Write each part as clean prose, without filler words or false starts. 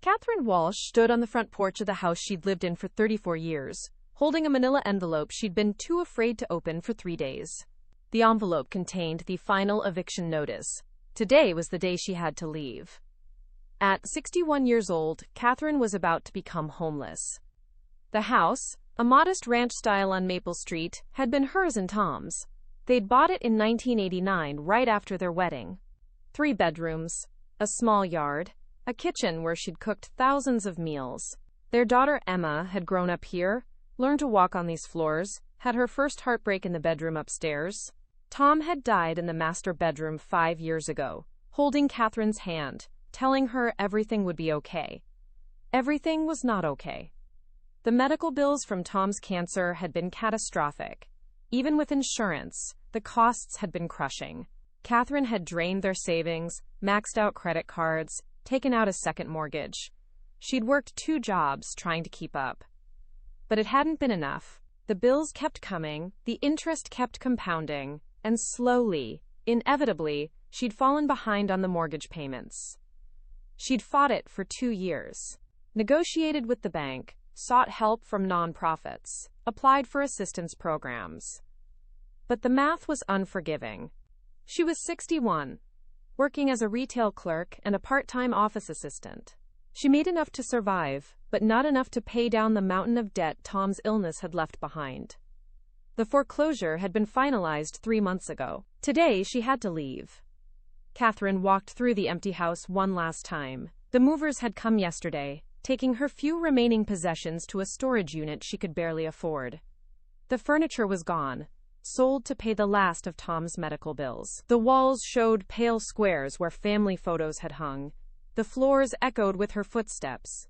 Catherine Walsh stood on the front porch of the house she'd lived in for 34 years, holding a manila envelope she'd been too afraid to open for 3 days. The envelope contained the final eviction notice. Today was the day she had to leave. At 61 years old, Catherine was about to become homeless. The house, a modest ranch style on Maple Street, had been hers and Tom's. They'd bought it in 1989, right after their wedding. 3 bedrooms, a small yard, a kitchen where she'd cooked thousands of meals. Their daughter Emma had grown up here, learned to walk on these floors, had her first heartbreak in the bedroom upstairs. Tom had died in the master bedroom 5 years ago, holding Catherine's hand, telling her everything would be okay. Everything was not okay. The medical bills from Tom's cancer had been catastrophic. Even with insurance, the costs had been crushing. Catherine had drained their savings, maxed out credit cards, taken out a second mortgage. She'd worked 2 jobs trying to keep up. But it hadn't been enough. The bills kept coming, the interest kept compounding, and slowly, inevitably, she'd fallen behind on the mortgage payments. She'd fought it for 2 years, negotiated with the bank, sought help from nonprofits, applied for assistance programs. But the math was unforgiving. She was 61, working as a retail clerk and a part-time office assistant. She made enough to survive, but not enough to pay down the mountain of debt Tom's illness had left behind. The foreclosure had been finalized 3 months ago. Today, she had to leave. Catherine walked through the empty house one last time. The movers had come yesterday, taking her few remaining possessions to a storage unit she could barely afford. The furniture was gone, sold to pay the last of Tom's medical bills. The walls showed pale squares where family photos had hung. The floors echoed with her footsteps.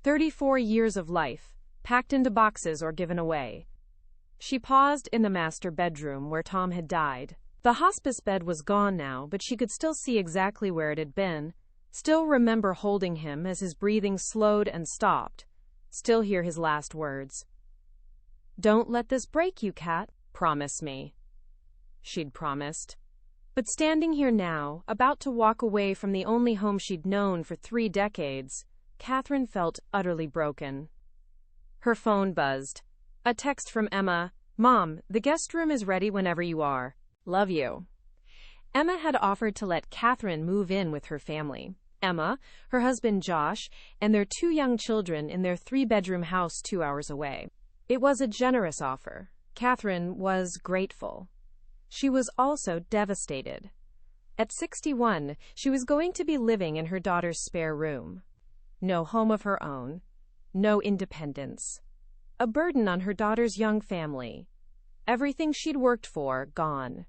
34 years of life, packed into boxes or given away. She paused in the master bedroom where Tom had died. The hospice bed was gone now, but she could still see exactly where it had been. Still remember holding him as his breathing slowed and stopped. Still hear his last words. "Don't let this break you, Cat. Promise me." She'd promised. But standing here now, about to walk away from the only home she'd known for 3 decades, Catherine felt utterly broken. Her phone buzzed. A text from Emma. "Mom, the guest room is ready whenever you are. Love you." Emma had offered to let Catherine move in with her family. Emma, her husband Josh, and their 2 young children in their 3-bedroom house 2 hours away. It was a generous offer. Catherine was grateful. She was also devastated. At 61, she was going to be living in her daughter's spare room. No home of her own. No independence. A burden on her daughter's young family. Everything she'd worked for, gone.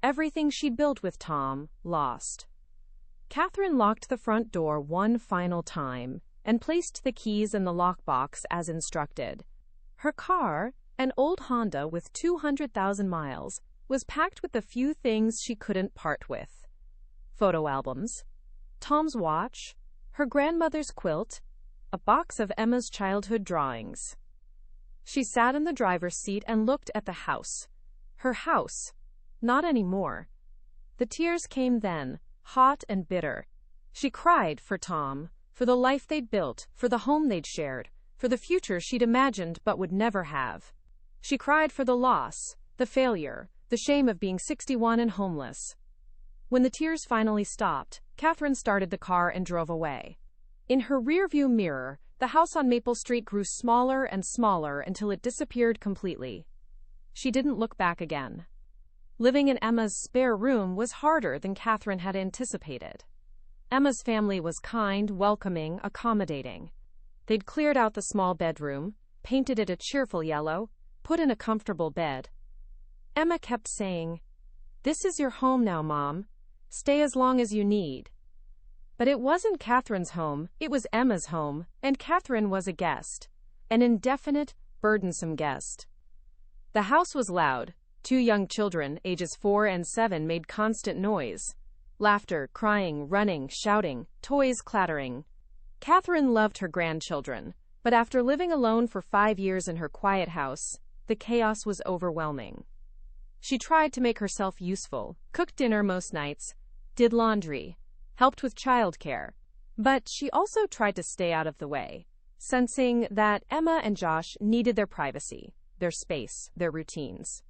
Everything she'd built with Tom, lost. Catherine locked the front door one final time and placed the keys in the lockbox as instructed. Her car, an old Honda with 200,000 miles, was packed with the few things she couldn't part with. Photo albums, Tom's watch, her grandmother's quilt, a box of Emma's childhood drawings. She sat in the driver's seat and looked at the house. Her house. Not anymore. The tears came then, hot and bitter. She cried for Tom, for the life they'd built, for the home they'd shared, for the future she'd imagined but would never have. She cried for the loss, the failure, the shame of being 61 and homeless. When the tears finally stopped, Catherine started the car and drove away. In her rearview mirror, the house on Maple Street grew smaller and smaller until it disappeared completely. She didn't look back again. Living in Emma's spare room was harder than Catherine had anticipated. Emma's family was kind, welcoming, accommodating. They'd cleared out the small bedroom, painted it a cheerful yellow, put in a comfortable bed. Emma kept saying, "This is your home now, Mom. Stay as long as you need." But it wasn't Catherine's home, it was Emma's home, and Catherine was a guest. An indefinite, burdensome guest. The house was loud. 2 young children, ages 4 and 7, made constant noise. Laughter, crying, running, shouting, toys clattering. Catherine loved her grandchildren, but after living alone for 5 years in her quiet house, the chaos was overwhelming. She tried to make herself useful, cooked dinner most nights, did laundry, helped with childcare, But she also tried to stay out of the way, sensing that Emma and Josh needed their privacy, their space, their routines.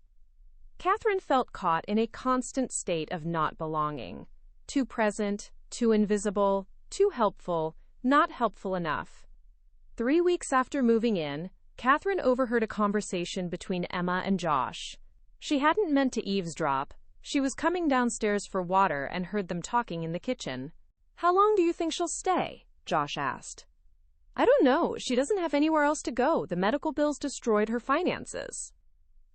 Catherine felt caught in a constant state of not belonging. Too present, too invisible, too helpful, not helpful enough. 3 weeks after moving in, Catherine overheard a conversation between Emma and Josh. She hadn't meant to eavesdrop. She was coming downstairs for water and heard them talking in the kitchen. "How long do you think she'll stay?" Josh asked. "I don't know. She doesn't have anywhere else to go. The medical bills destroyed her finances."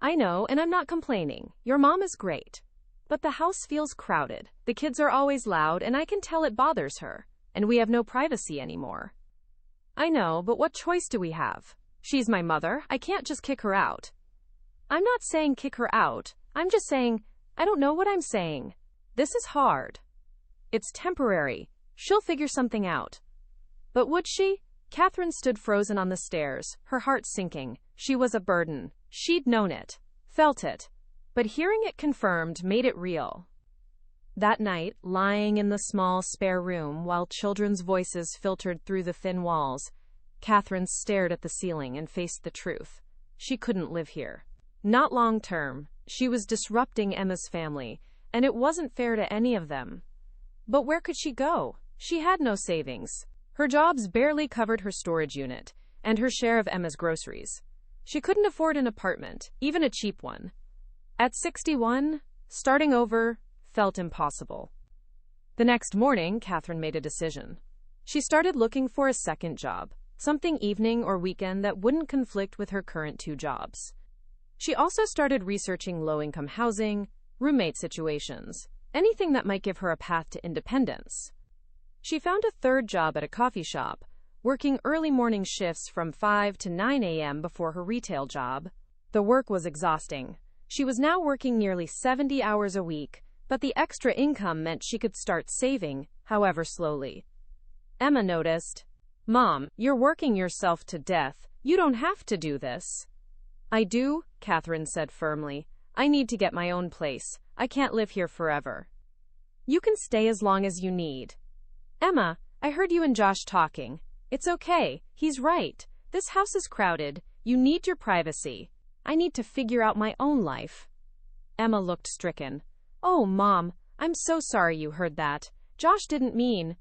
"I know, and I'm not complaining. Your mom is great. But the house feels crowded. The kids are always loud, and I can tell it bothers her. And we have no privacy anymore." "I know, but what choice do we have? She's my mother. I can't just kick her out." "I'm not saying kick her out. I'm just saying, I don't know what I'm saying. This is hard. It's temporary. She'll figure something out." But would she? Catherine stood frozen on the stairs, her heart sinking. She was a burden. She'd known it, felt it. But hearing it confirmed made it real. That night, lying in the small spare room while children's voices filtered through the thin walls, Catherine stared at the ceiling and faced the truth. She couldn't live here. Not long term. She was disrupting Emma's family, and it wasn't fair to any of them. But where could she go? She had no savings. Her jobs barely covered her storage unit and her share of Emma's groceries. She couldn't afford an apartment, even a cheap one. At 61, starting over felt impossible. The next morning, Catherine made a decision. She started looking for a second job, something evening or weekend that wouldn't conflict with her current 2 jobs. She also started researching low-income housing, roommate situations, anything that might give her a path to independence. She found a third job at a coffee shop, working early morning shifts from 5 to 9 a.m. before her retail job. The work was exhausting. She was now working nearly 70 hours a week, but the extra income meant she could start saving, however slowly. Emma noticed. "Mom, you're working yourself to death. You don't have to do this." "I do," Catherine said firmly. "I need to get my own place. I can't live here forever." "You can stay as long as you need." "Emma, I heard you and Josh talking. It's okay. He's right. This house is crowded. You need your privacy. I need to figure out my own life." Emma looked stricken. "Oh, Mom, I'm so sorry you heard that. Josh didn't mean."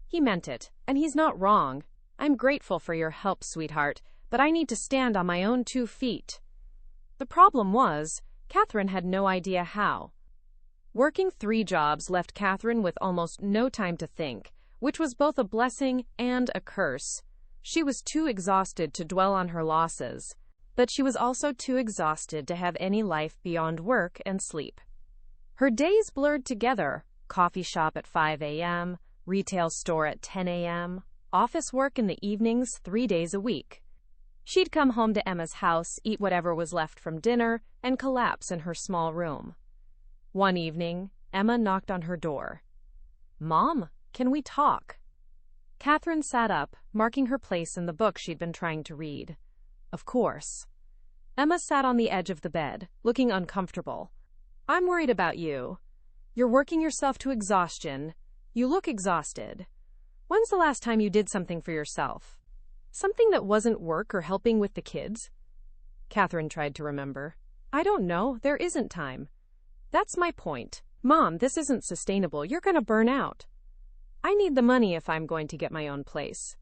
"He meant it, and he's not wrong. I'm grateful for your help, sweetheart, but I need to stand on my own 2 feet. The problem was, Catherine had no idea how. Working 3 jobs left Catherine with almost no time to think, which was both a blessing and a curse. She was too exhausted to dwell on her losses, but she was also too exhausted to have any life beyond work and sleep. Her days blurred together: coffee shop at 5 a.m., retail store at 10 a.m., office work in the evenings 3 days a week. She'd come home to Emma's house, eat whatever was left from dinner, and collapse in her small room. One evening, Emma knocked on her door. "Mom, can we talk?" Catherine sat up, marking her place in the book she'd been trying to read. "Of course." Emma sat on the edge of the bed, looking uncomfortable. "I'm worried about you. You're working yourself to exhaustion. You look exhausted. When's the last time you did something for yourself? Something that wasn't work or helping with the kids?" Catherine tried to remember. "I don't know. There isn't time. That's my point. Mom, this isn't sustainable. You're going to burn out. I need the money if I'm going to get my own place.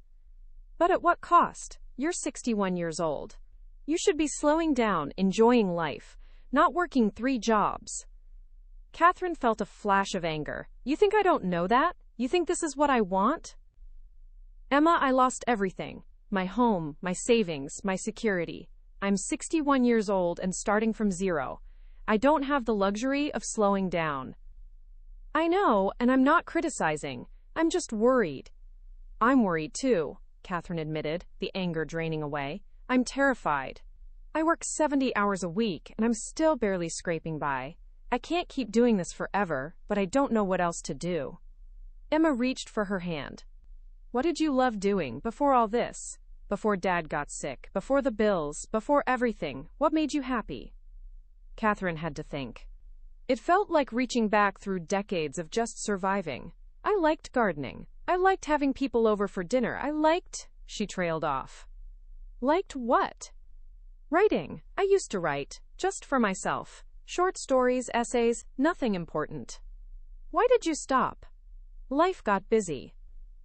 But at what cost? You're 61 years old. You should be slowing down, enjoying life, not working 3 jobs." Catherine felt a flash of anger. "You think I don't know that? You think this is what I want?" "Emma, I lost everything. My home, my savings, my security. I'm 61 years old and starting from 0. I don't have the luxury of slowing down." "I know, and I'm not criticizing. I'm just worried." "I'm worried too," Catherine admitted, the anger draining away. "I'm terrified. I work 70 hours a week, and I'm still barely scraping by. I can't keep doing this forever, but I don't know what else to do." Emma reached for her hand. "What did you love doing before all this? Before Dad got sick, before the bills, before everything? What made you happy?" Catherine had to think. It felt like reaching back through decades of just surviving. "I liked gardening. I liked having people over for dinner. She trailed off. Liked what? Writing. I used to write, just for myself. Short stories, essays, nothing important. Why did you stop? Life got busy.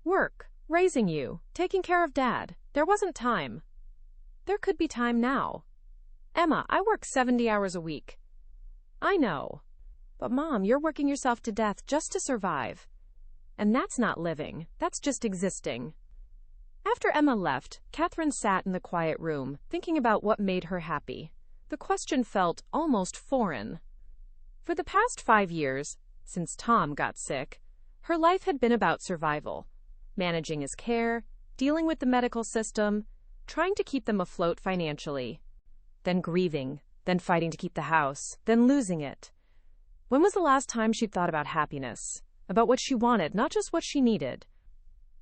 Work, raising you, taking care of Dad. There wasn't time. There could be time now. Emma, I work 70 hours a week. I know. But Mom, you're working yourself to death just to survive. And that's not living, that's just existing. After Emma left, Catherine sat in the quiet room, thinking about what made her happy. The question felt almost foreign. For the past 5 years, since Tom got sick, her life had been about survival. Managing his care, dealing with the medical system, trying to keep them afloat financially. Then grieving, then fighting to keep the house, then losing it. When was the last time she'd thought about happiness? About what she wanted, not just what she needed?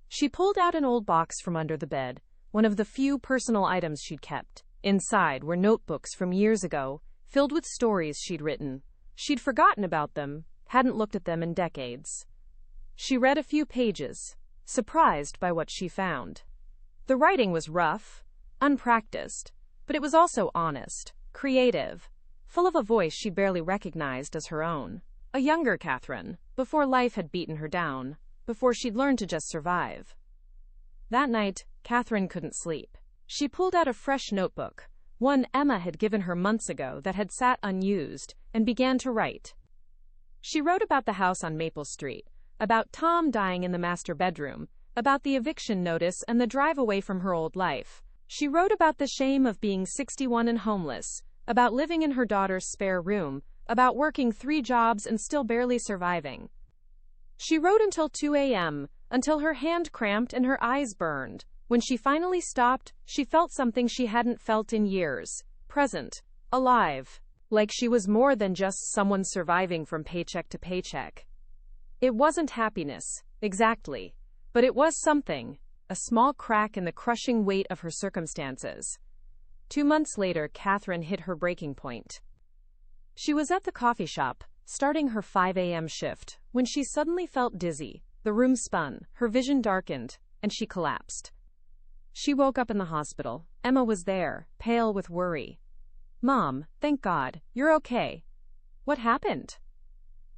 She pulled out an old box from under the bed, one of the few personal items she'd kept. Inside were notebooks from years ago, filled with stories she'd written. She'd forgotten about them, hadn't looked at them in decades. She read a few pages, surprised by what she found. The writing was rough, unpracticed, but it was also honest, creative, full of a voice she barely recognized as her own. A younger Catherine, before life had beaten her down, before she'd learned to just survive. That night, Catherine couldn't sleep. She pulled out a fresh notebook, one Emma had given her months ago that had sat unused, and began to write. She wrote about the house on Maple Street, about Tom dying in the master bedroom, about the eviction notice and the drive away from her old life. She wrote about the shame of being 61 and homeless, about living in her daughter's spare room, about working 3 jobs and still barely surviving. She wrote until 2 a.m., until her hand cramped and her eyes burned. When she finally stopped, she felt something she hadn't felt in years. Present. Alive. Like she was more than just someone surviving from paycheck to paycheck. It wasn't happiness, exactly. But it was something. A small crack in the crushing weight of her circumstances. 2 months later, Catherine hit her breaking point. She was at the coffee shop, starting her 5 a.m. shift, when she suddenly felt dizzy. The room spun, her vision darkened, and she collapsed. She woke up in the hospital. Emma was there, pale with worry. Mom, thank God, you're okay. What happened?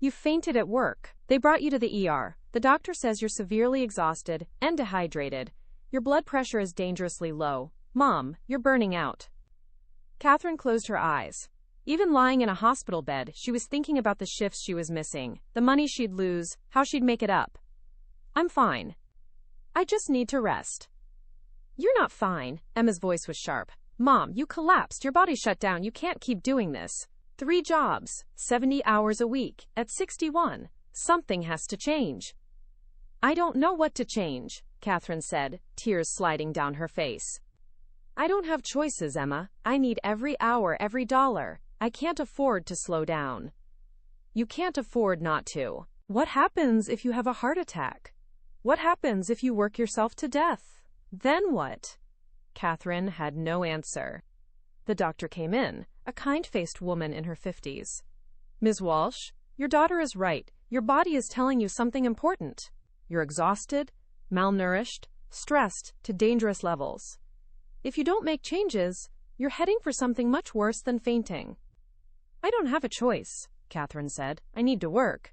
You fainted at work. They brought you to the ER. The doctor says you're severely exhausted and dehydrated. Your blood pressure is dangerously low. Mom, you're burning out. Catherine closed her eyes. Even lying in a hospital bed, she was thinking about the shifts she was missing, the money she'd lose, how she'd make it up. I'm fine. I just need to rest. You're not fine. Emma's voice was sharp. Mom, you collapsed. Your body shut down. You can't keep doing this. 3 jobs, 70 hours a week, at 61. Something has to change. I don't know what to change, Catherine said, tears sliding down her face. I don't have choices, Emma. I need every hour, every dollar. I can't afford to slow down. You can't afford not to. What happens if you have a heart attack? What happens if you work yourself to death? Then what? Catherine had no answer. The doctor came in, a kind-faced woman in her 50s. Ms. Walsh, your daughter is right. Your body is telling you something important. You're exhausted, malnourished, stressed to dangerous levels. If you don't make changes, you're heading for something much worse than fainting. I don't have a choice, Catherine said. I need to work.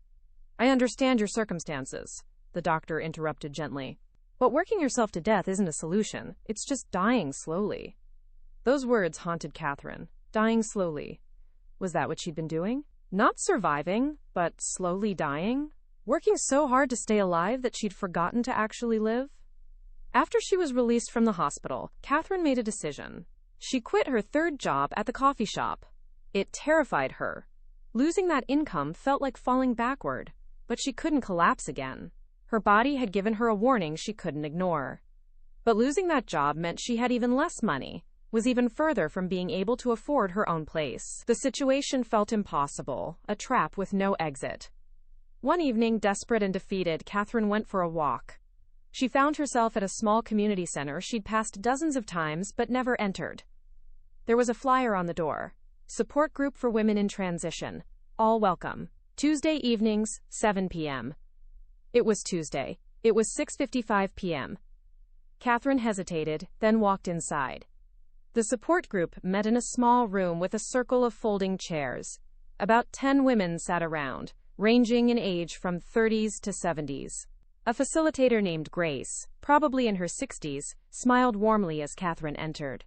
I understand your circumstances, the doctor interrupted gently. But working yourself to death isn't a solution. It's just dying slowly. Those words haunted Catherine. Dying slowly. Was that what she'd been doing? Not surviving, but slowly dying? Working so hard to stay alive that she'd forgotten to actually live? After she was released from the hospital, Catherine made a decision. She quit her 3rd job at the coffee shop. It terrified her. Losing that income felt like falling backward, but she couldn't collapse again. Her body had given her a warning she couldn't ignore. But losing that job meant she had even less money, was even further from being able to afford her own place. The situation felt impossible, a trap with no exit. One evening, desperate and defeated, Catherine went for a walk. She found herself at a small community center she'd passed dozens of times but never entered. There was a flyer on the door. Support group for women in transition. All welcome. Tuesday evenings, 7 p.m. It was Tuesday. It was 6:55 p.m. Catherine hesitated, then walked inside. The support group met in a small room with a circle of folding chairs. About 10 women sat around, ranging in age from 30s to 70s. A facilitator named Grace, probably in her 60s, smiled warmly as Catherine entered.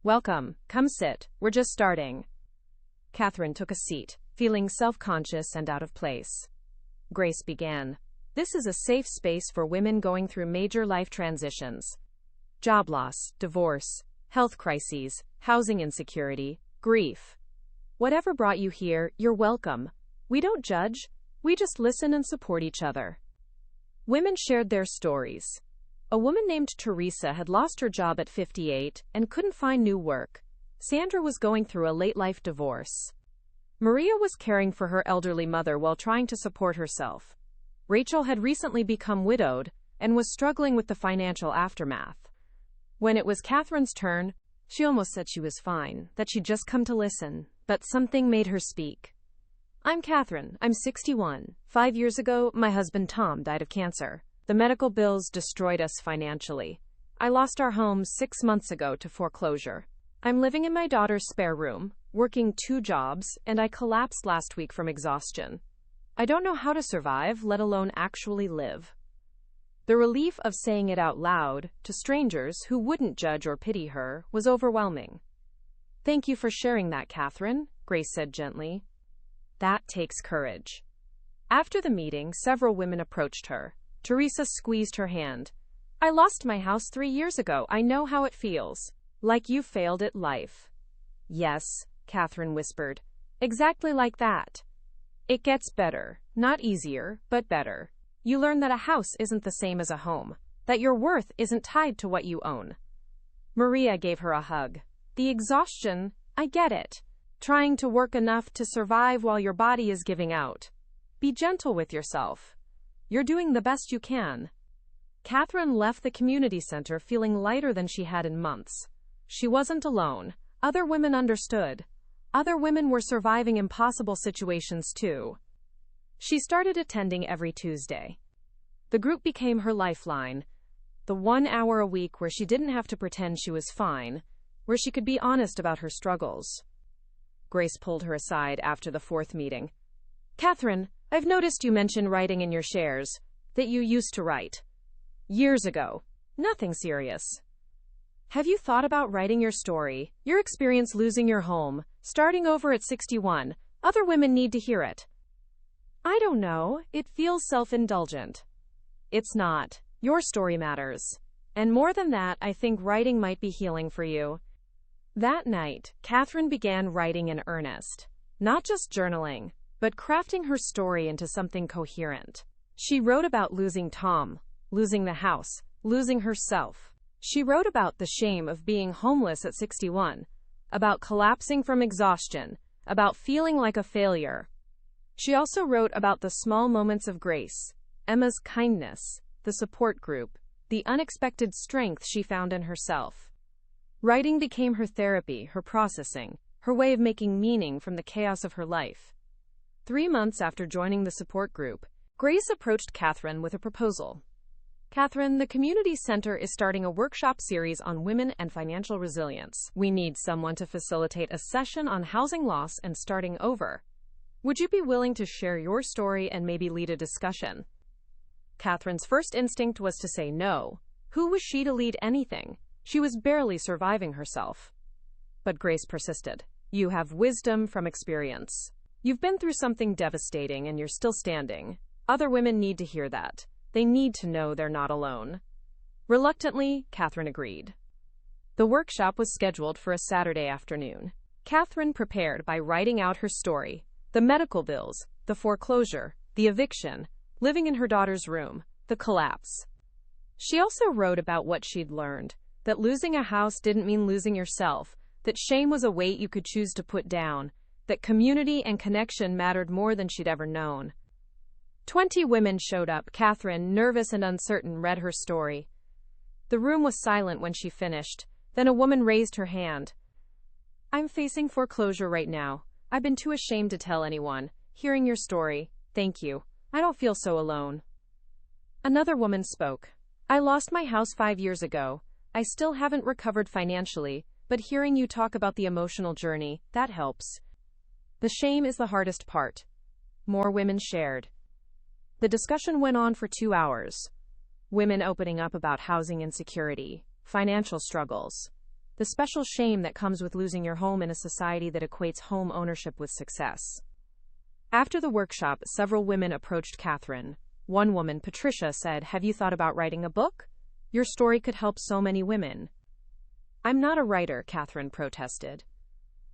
"Welcome, come sit, we're just starting." Catherine took a seat, feeling self-conscious and out of place. Grace began. "This is a safe space for women going through major life transitions. Job loss, divorce, health crises, housing insecurity, grief. Whatever brought you here, you're welcome. We don't judge, we just listen and support each other." Women shared their stories. A woman named Teresa had lost her job at 58 and couldn't find new work. Sandra was going through a late-life divorce. Maria was caring for her elderly mother while trying to support herself. Rachel had recently become widowed and was struggling with the financial aftermath. When it was Catherine's turn, she almost said she was fine, that she'd just come to listen, but something made her speak. "I'm Catherine. I'm 61. 5 years ago, my husband Tom died of cancer. The medical bills destroyed us financially. I lost our home 6 months ago to foreclosure. I'm living in my daughter's spare room, working 2 jobs, and I collapsed last week from exhaustion. I don't know how to survive, let alone actually live." The relief of saying it out loud, to strangers who wouldn't judge or pity her, was overwhelming. "Thank you for sharing that, Catherine," Grace said gently. "That takes courage." After the meeting, several women approached her. Teresa squeezed her hand. "I lost my house 3 years ago. I know how it feels. Like you failed at life." "Yes," Catherine whispered. "Exactly like that. It gets better. Not easier, but better. You learn that a house isn't the same as a home, that your worth isn't tied to what you own." Maria gave her a hug. "The exhaustion, I get it. Trying to work enough to survive while your body is giving out. Be gentle with yourself. You're doing the best you can." Catherine left the community center feeling lighter than she had in months. She wasn't alone. Other women understood. Other women were surviving impossible situations too. She started attending every Tuesday. The group became her lifeline. The 1 hour a week where she didn't have to pretend she was fine, where she could be honest about her struggles. Grace pulled her aside after the 4th meeting. "Catherine, I've noticed you mention writing in your shares, that you used to write. Years ago. Nothing serious. Have you thought about writing your story, your experience losing your home, starting over at 61? Other women need to hear it." "I don't know, it feels self-indulgent." "It's not. Your story matters. And more than that, I think writing might be healing for you." That night, Catherine began writing in earnest. Not just journaling, but crafting her story into something coherent. She wrote about losing Tom, losing the house, losing herself. She wrote about the shame of being homeless at 61, about collapsing from exhaustion, about feeling like a failure. She also wrote about the small moments of grace, Emma's kindness, the support group, the unexpected strength she found in herself. Writing became her therapy, her processing, her way of making meaning from the chaos of her life. 3 months after joining the support group, Grace approached Catherine with a proposal. "Catherine, the community center is starting a workshop series on women and financial resilience. We need someone to facilitate a session on housing loss and starting over. Would you be willing to share your story and maybe lead a discussion?" Catherine's first instinct was to say no. Who was she to lead anything? She was barely surviving herself. But Grace persisted. "You have wisdom from experience. You've been through something devastating and you're still standing. Other women need to hear that. They need to know they're not alone." Reluctantly, Catherine agreed. The workshop was scheduled for a Saturday afternoon. Catherine prepared by writing out her story, the medical bills, the foreclosure, the eviction, living in her daughter's room, the collapse. She also wrote about what she'd learned, that losing a house didn't mean losing yourself, that shame was a weight you could choose to put down, that community and connection mattered more than she'd ever known. 20 women showed up. Catherine, nervous and uncertain, read her story. The room was silent when she finished. Then a woman raised her hand. "I'm facing foreclosure right now. I've been too ashamed to tell anyone. Hearing your story, thank you. I don't feel so alone." Another woman spoke. I lost my house 5 years ago. I still haven't recovered financially, but hearing you talk about the emotional journey, that helps. The shame is the hardest part. More women shared. The discussion went on for 2 hours. Women opening up about housing insecurity, financial struggles, the special shame that comes with losing your home in a society that equates home ownership with success. After the workshop, several women approached Catherine. One woman, Patricia, said, "Have you thought about writing a book? Your story could help so many women." "I'm not a writer," Catherine protested.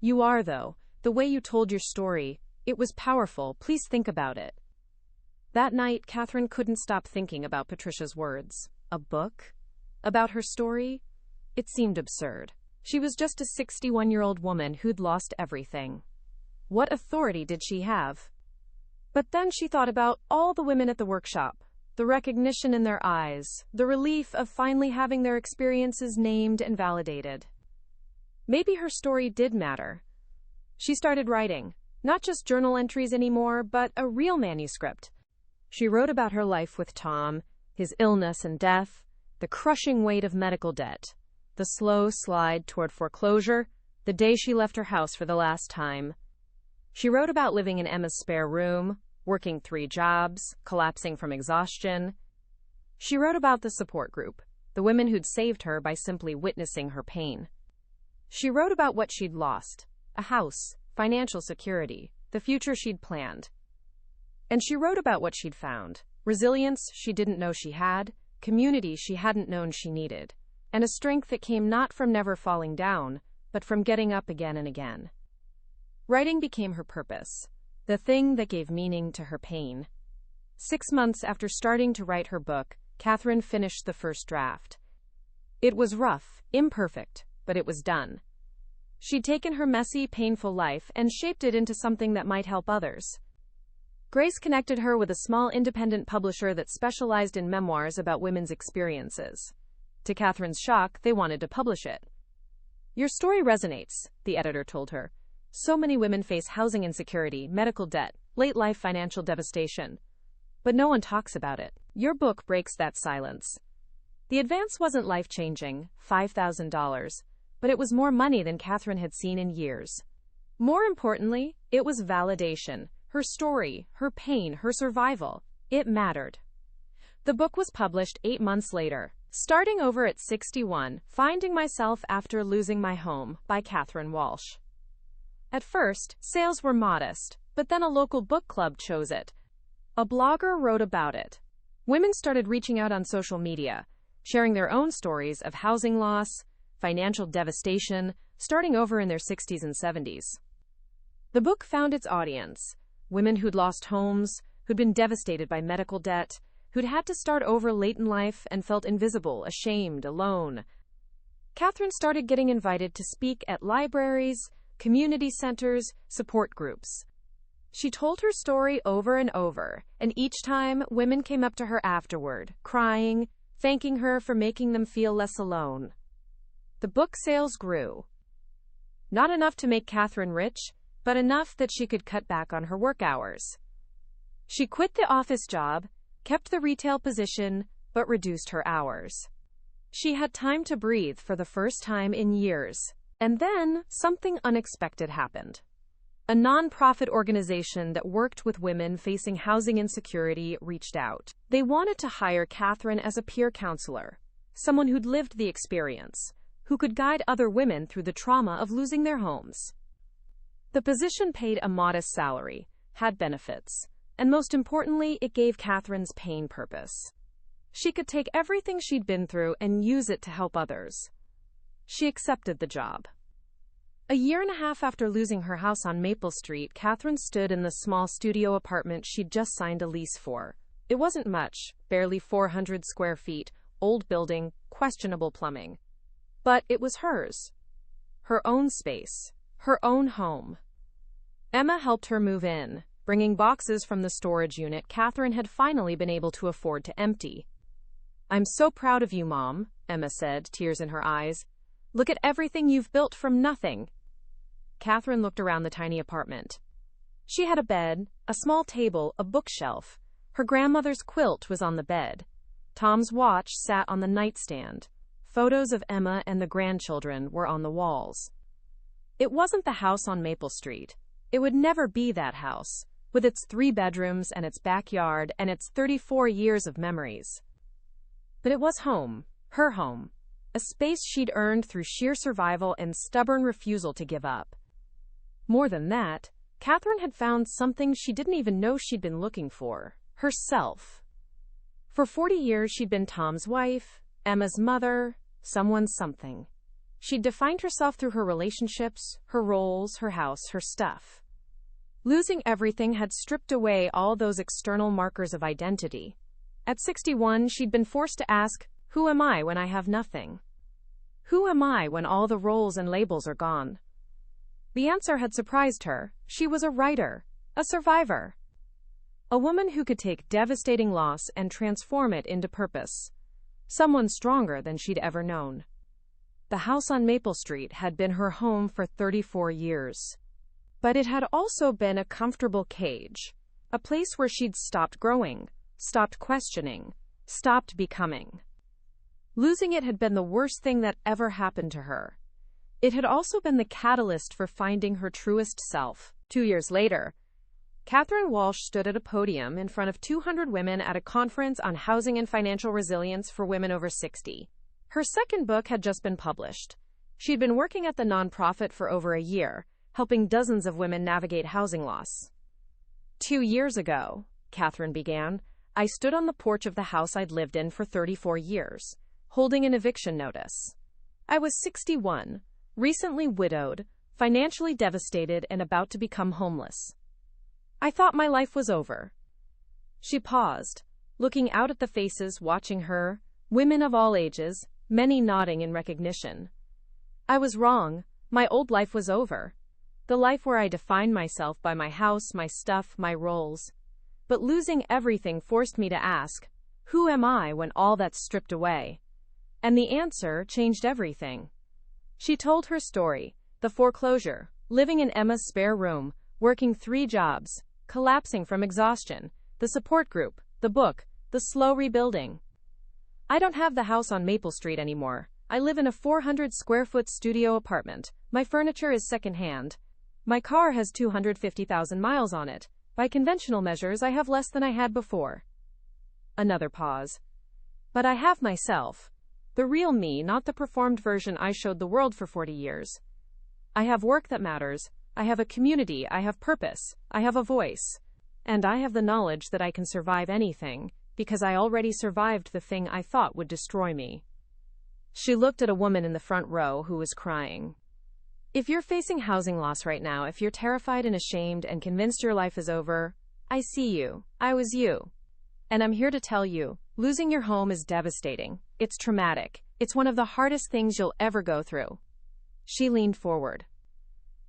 "You are, though. The way you told your story, it was powerful. Please think about it." That night, Catherine couldn't stop thinking about Patricia's words. A book? About her story? It seemed absurd. She was just a 61-year-old woman who'd lost everything. What authority did she have? But then she thought about all the women at the workshop, the recognition in their eyes, the relief of finally having their experiences named and validated. Maybe her story did matter. She started writing, not just journal entries anymore, but a real manuscript. She wrote about her life with Tom, his illness and death, the crushing weight of medical debt, the slow slide toward foreclosure, the day she left her house for the last time. She wrote about living in Emma's spare room, working 3 jobs, collapsing from exhaustion. She wrote about the support group, the women who'd saved her by simply witnessing her pain. She wrote about what she'd lost, a house, financial security, the future she'd planned. And she wrote about what she'd found, resilience she didn't know she had, community she hadn't known she needed, and a strength that came not from never falling down, but from getting up again and again. Writing became her purpose, the thing that gave meaning to her pain. 6 months after starting to write her book, Catherine finished the first draft. It was rough, imperfect, but it was done. She'd taken her messy, painful life and shaped it into something that might help others. Grace connected her with a small independent publisher that specialized in memoirs about women's experiences. To Catherine's shock, they wanted to publish it. "Your story resonates," the editor told her. "So many women face housing insecurity, medical debt, late-life financial devastation. But no one talks about it. Your book breaks that silence." The advance wasn't life-changing, $5,000, but it was more money than Catherine had seen in years. More importantly, it was validation. Her story, her pain, her survival. It mattered. The book was published 8 months later. Starting Over at 61, Finding Myself After Losing My Home by Catherine Walsh. At first, sales were modest, but then a local book club chose it. A blogger wrote about it. Women started reaching out on social media, sharing their own stories of housing loss, financial devastation, starting over in their 60s and 70s. The book found its audience. Women who'd lost homes, who'd been devastated by medical debt, who'd had to start over late in life and felt invisible, ashamed, alone. Catherine started getting invited to speak at libraries, community centers, support groups. She told her story over and over, and each time, women came up to her afterward, crying, thanking her for making them feel less alone. The book sales grew. Not enough to make Catherine rich, but enough that she could cut back on her work hours. She quit the office job, kept the retail position, but reduced her hours. She had time to breathe for the first time in years. And then, something unexpected happened. A nonprofit organization that worked with women facing housing insecurity reached out. They wanted to hire Catherine as a peer counselor, someone who'd lived the experience, who could guide other women through the trauma of losing their homes. The position paid a modest salary, had benefits, and most importantly, it gave Catherine's pain purpose. She could take everything she'd been through and use it to help others. She accepted the job. A year and a half after losing her house on Maple Street, Catherine stood in the small studio apartment she'd just signed a lease for. It wasn't much, barely 400 square feet, old building, questionable plumbing. But it was hers. Her own space. Her own home. Emma helped her move in, bringing boxes from the storage unit Catherine had finally been able to afford to empty. "I'm so proud of you, Mom," Emma said, tears in her eyes. "Look at everything you've built from nothing." Catherine looked around the tiny apartment. She had a bed, a small table, a bookshelf. Her grandmother's quilt was on the bed, Tom's watch sat on the nightstand. Photos of Emma and the grandchildren were on the walls. It wasn't the house on Maple Street. It would never be that house, with its 3 bedrooms and its backyard and its 34 years of memories. But it was home, her home, a space she'd earned through sheer survival and stubborn refusal to give up. More than that, Catherine had found something she didn't even know she'd been looking for: herself. For 40 years, she'd been Tom's wife, Emma's mother, someone's something. She'd defined herself through her relationships, her roles, her house, her stuff. Losing everything had stripped away all those external markers of identity. At 61, she'd been forced to ask, who am I when I have nothing? Who am I when all the roles and labels are gone? The answer had surprised her. She was a writer, a survivor. A woman who could take devastating loss and transform it into purpose. Someone stronger than she'd ever known. The house on Maple Street had been her home for 34 years. But it had also been a comfortable cage, a place where she'd stopped growing, stopped questioning, stopped becoming. Losing it had been the worst thing that ever happened to her. It had also been the catalyst for finding her truest self. 2 years later, Catherine Walsh stood at a podium in front of 200 women at a conference on housing and financial resilience for women over 60. Her second book had just been published. She'd been working at the nonprofit for over a year, helping dozens of women navigate housing loss. 2 years ago, Catherine began, I stood on the porch of the house I'd lived in for 34 years, holding an eviction notice. I was 61, recently widowed, financially devastated, and about to become homeless. I thought my life was over. She paused, looking out at the faces watching her, women of all ages, many nodding in recognition. I was wrong. My old life was over. The life where I defined myself by my house, my stuff, my roles. But losing everything forced me to ask, who am I when all that's stripped away? And the answer changed everything. She told her story: the foreclosure, living in Emma's spare room, working 3 jobs, collapsing from exhaustion, the support group, the book, the slow rebuilding. I don't have the house on Maple Street anymore. I live in a 400-square-foot studio apartment. My furniture is secondhand. My car has 250,000 miles on it. By conventional measures, I have less than I had before. Another pause. But I have myself. The real me, not the performed version I showed the world for 40 years. I have work that matters. I have a community. I have purpose. I have a voice. And I have the knowledge that I can survive anything, because I already survived the thing I thought would destroy me. She looked at a woman in the front row who was crying. If you're facing housing loss right now, if you're terrified and ashamed and convinced your life is over, I see you. I was you. And I'm here to tell you, losing your home is devastating. It's traumatic. It's one of the hardest things you'll ever go through. She leaned forward.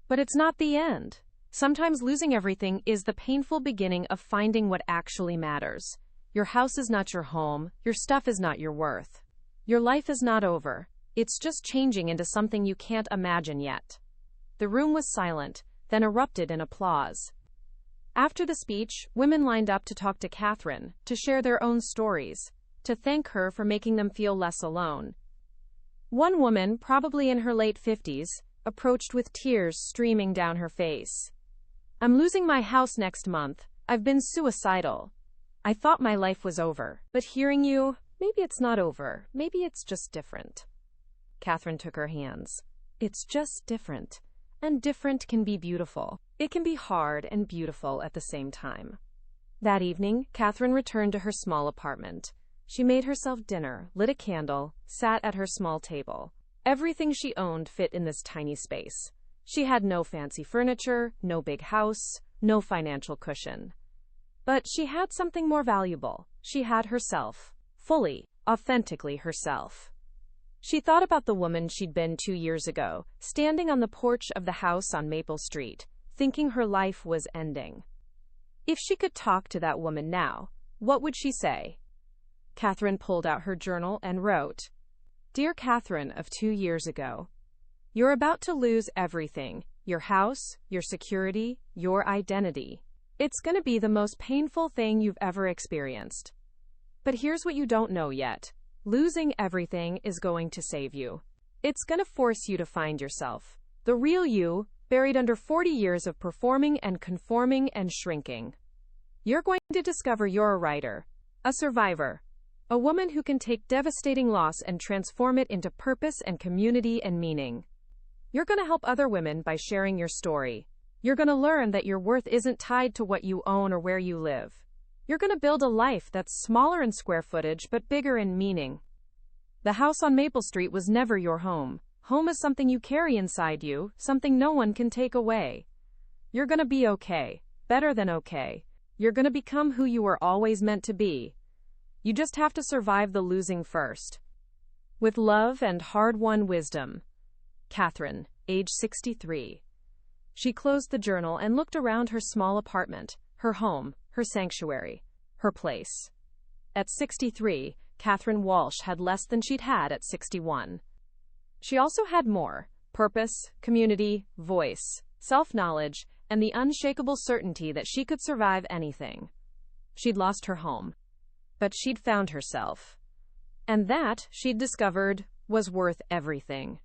But it's not the end. Sometimes losing everything is the painful beginning of finding what actually matters. Your house is not your home. Your stuff is not your worth. Your life is not over. It's just changing into something you can't imagine yet. The room was silent, then erupted in applause. After the speech, women lined up to talk to Catherine, to share their own stories, to thank her for making them feel less alone. One woman, probably in her late 50s, approached with tears streaming down her face. I'm losing my house next month. I've been suicidal. I thought my life was over. But hearing you, maybe it's not over. Maybe it's just different. Catherine took her hands. It's just different. And different can be beautiful. It can be hard and beautiful at the same time. That evening, Catherine returned to her small apartment. She made herself dinner, lit a candle, sat at her small table. Everything she owned fit in this tiny space. She had no fancy furniture, no big house, no financial cushion. But she had something more valuable. She had herself. Fully, authentically herself. She thought about the woman she'd been 2 years ago, standing on the porch of the house on Maple Street, thinking her life was ending. If she could talk to that woman now, what would she say? Catherine pulled out her journal and wrote, Dear Catherine of 2 years ago, you're about to lose everything, your house, your security, your identity. It's going to be the most painful thing you've ever experienced. But here's what you don't know yet. Losing everything is going to save you. It's going to force you to find yourself. The real you, buried under 40 years of performing and conforming and shrinking. You're going to discover you're a writer, a survivor, a woman who can take devastating loss and transform it into purpose and community and meaning. You're going to help other women by sharing your story. You're going to learn that your worth isn't tied to what you own or where you live. You're going to build a life that's smaller in square footage but bigger in meaning. The house on Maple Street was never your home. Home is something you carry inside you, something no one can take away. You're going to be okay, better than okay. You're going to become who you were always meant to be. You just have to survive the losing first. With love and hard-won wisdom. Catherine, age 63. She closed the journal and looked around her small apartment, her home, her sanctuary, her place. At 63, Catherine Walsh had less than she'd had at 61. She also had more: purpose, community, voice, self-knowledge, and the unshakable certainty that she could survive anything. She'd lost her home, but she'd found herself. And that, she'd discovered, was worth everything.